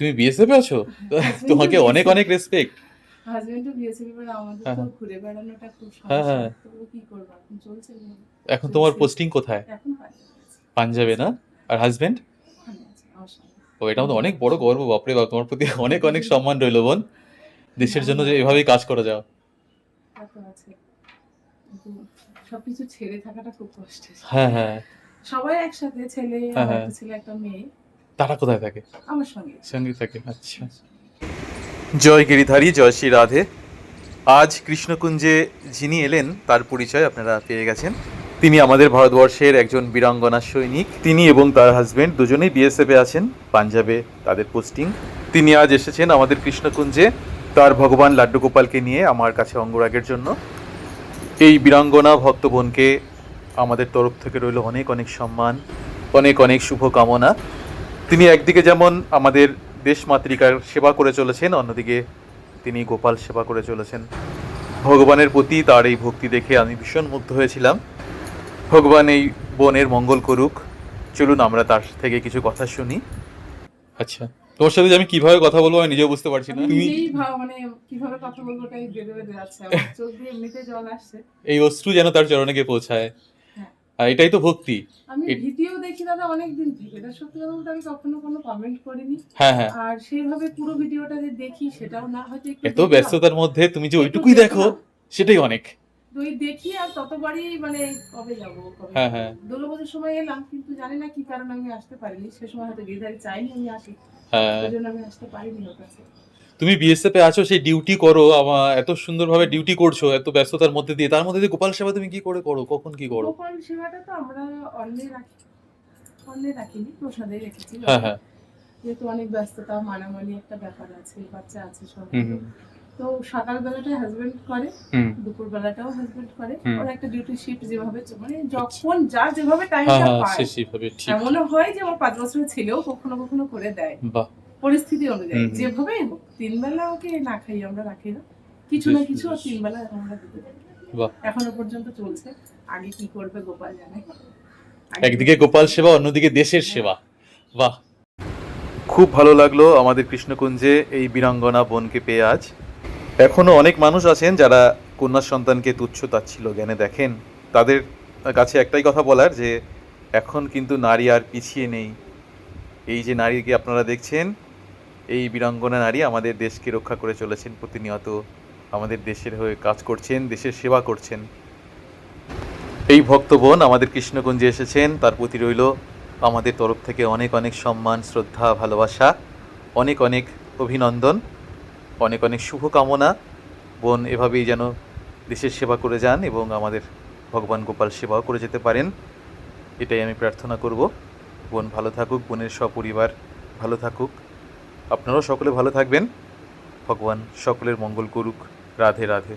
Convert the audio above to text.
তুমি বিএসএফ এ আছো? তোমাকে অনেক অনেক রেসপেক্ট। হাজবেন্ডও বিএসএফ, এবার আমাদের হ্যাঁ তো হ্যাঁ ঘুরে বেড়ানোটা খুব হ্যাঁ সমস্যা, হ্যাঁ। তো কি করবো, এখন চলছে এখন তোমার চলছে পোস্টিং কোথায়? এখন পাঞ্জাবে আছে। পাঞ্জাবে না? আর হাজবেন্ড? ওখানে আছে আমার সঙ্গে। ও, এটা আমাদের নিজের অনেক বড় অফিসে। গর্ব, বাপরে বাপ, তোমার প্রতি অনেক অনেক সম্মান রইলো বোন, দেশের জন্য যে এভাবেই কাজ করে যাও। তা তো আছে, কিন্তু সবকিছু ছেড়ে থাকাটা খুব কষ্টের। হ্যাঁ হ্যাঁ সবাই একসাথে, ছেলে, হ্যাঁ আমার হ্যাঁ। একটা ছেলে একটা মেয়ে তারা কোথায় থাকে? আমার সঙ্গে। সঙ্গে থাকে, আচ্ছা। জয় গিরিধারী, জয় শ্রী রাধে। আজ কৃষ্ণকুঞ্জে যিনি এলেন তার পরিচয় আপনারা পেয়ে গেছেন। তিনি আমাদের ভারতবর্ষের একজন বীরাঙ্গনা সৈনিক। তিনি এবং তার হাজবেন্ড দুজনেই বিএসএফে আছেন, পাঞ্জাবে তাদের পোস্টিং। তিনি আজ এসেছেন আমাদের কৃষ্ণকুঞ্জে তার ভগবান লাড্ডু গোপালকে নিয়ে আমার কাছে অঙ্গরাগের জন্য। এই বীরাঙ্গনা ভক্ত বোনকে আমাদের তরফ থেকে রইল অনেক অনেক সম্মান, অনেক অনেক শুভকামনা। তিনি একদিকে যেমন আমাদের দেশমাতৃকার সেবা করে চলেছেন, অন্যদিকে তিনি গোপাল সেবা করে চলেছেন। ভগবানের প্রতি তার এই ভক্তি দেখে আমি ভীষণ মুগ্ধ হয়েছিলাম। ভগবান এই বোনের মঙ্গল করুক। চলুন আমরা তার থেকে কিছু কথা শুনি। আচ্ছা, তোমার সাথে যে আমি কিভাবে কথা বলবো আমি নিজেও বুঝতে পারছি না। আমি তুমি নিজেই মানে কিভাবে কথা বলবো ওটাই বেঁধে বেঁধে যাচ্ছে, আমার চোখ দিয়ে এমনিতে জল আসছে। এই অশ্রু যেন তার চরণে গিয়ে পৌঁছায়, হ্যাঁ, আর এটাই তো ভক্তি। আমি ভিডিও দেখি দাদা অনেক দিন থেকে, এটা সত্যি কথা বলতে আমি কখনো কোনো কমেন্ট করিনি। হ্যাঁ হ্যাঁ। আর সেইভাবে পুরো ভিডিওটা যে দেখি সেটাও না, হয়তো একটু এত ব্যস্ততার মধ্যে তুমি যে ওইটুকুই দেখো সেটাই অনেক। ওই দেখি আর ততবারই মানে কবে যাবো কবে হ্যাঁ হ্যাঁ। দুর্গাপুজোর সময় এলাম, কিন্তু জানি না কি কারণে আমি আসতে পারিনি, সে সময় হয়তো গিরিধারী চাইনি আমি আসি, হ্যাঁ, ওই জন্য আমি আসতে পারিনি ওর কাছে। তুমি বিএসএফ এ আছো, সেই ডিউটি করো, আমার এত সুন্দরভাবে ডিউটি করছো এত ব্যস্ততার মধ্যে দিয়ে, তার মধ্যে দিয়ে গোপাল সেবা তুমি কি করে করো, কখন কি করো? গোপাল সেবাটা তো আমরা অন্যে রাখি, অন্যে রাখিনি, প্রসাদে রেখেছি। হ্যাঁ হ্যাঁ। যেহেতু অনেক ব্যস্ততা, মানামানি একটা ব্যাপার আছে, বাচ্চা আছে সব, হুম তো সকাল বেলাটাই হাজবেন্ড করে, হুম দুপুর বেলাটাও হাজবেন্ড করে। হুম। ওর একটা ডিউটি শিফট যেভাবে মানে যখন যার যেভাবে হ্যাঁ টাইমটা হ্যাঁ, পায়, সেভাবে ঠিক। এমনও হয় যে আমার 5 বছরের ছেলেও কখনো কখনো করে দেয়, বাহ। পরিস্থিতি অনুযায়ী হুম হুম। যেভাবেই হোক। 3 বেলা ওকে না খাই আমরা রাখি না, কিছু না কিছু ওর 3 বেলা আমরা দিতে পারি। বাহ। এখনো পর্যন্ত চলছে, আগে কি করবে গোপাল জানে। একদিকে গোপাল সেবা, অন্যদিকে দেশের সেবা। বাহ, খুব ভালো লাগলো আমাদের কৃষ্ণকুঞ্জে এই বীরাঙ্গনা বোনকে পেয়ে আজ। এখনো অনেক মানুষ আছেন যারা কন্যা সন্তানকে তুচ্ছ তাচ্ছিল্য জ্ঞানে দেখেন। তাদের কাছে একটাই কথা বলার, যে এখন কিন্তু নারী আর পিছিয়ে নেই। এই যে নারীকে আপনারা দেখছেন, এই বীরাঙ্গনা নারী আমাদের দেশকে রক্ষা করে চলেছেন, প্রতিনিয়ত আমাদের দেশের হয়ে কাজ করছেন, দেশের সেবা করছেন। এই ভক্তবোন আমাদের কৃষ্ণকুঞ্জে এসেছেন, তার প্রতি রইল আমাদের তরফ থেকে অনেক অনেক সম্মান, শ্রদ্ধা, ভালোবাসা, অনেক অনেক অভিনন্দন, অনেক অনেক শুভকামনা। বোন এভাবেই যেন দেশের সেবা করে যান এবং আমাদের ভগবান গোপাল সেবাও করে যেতে পারেন, এটাই আমি প্রার্থনা করব। বোন ভালো থাকুক, বোনের সপরিবার ভালো থাকুক, আপনারাও সকলে ভালো থাকবেন। ভগবান সকলের মঙ্গল করুক। রাধে রাধে।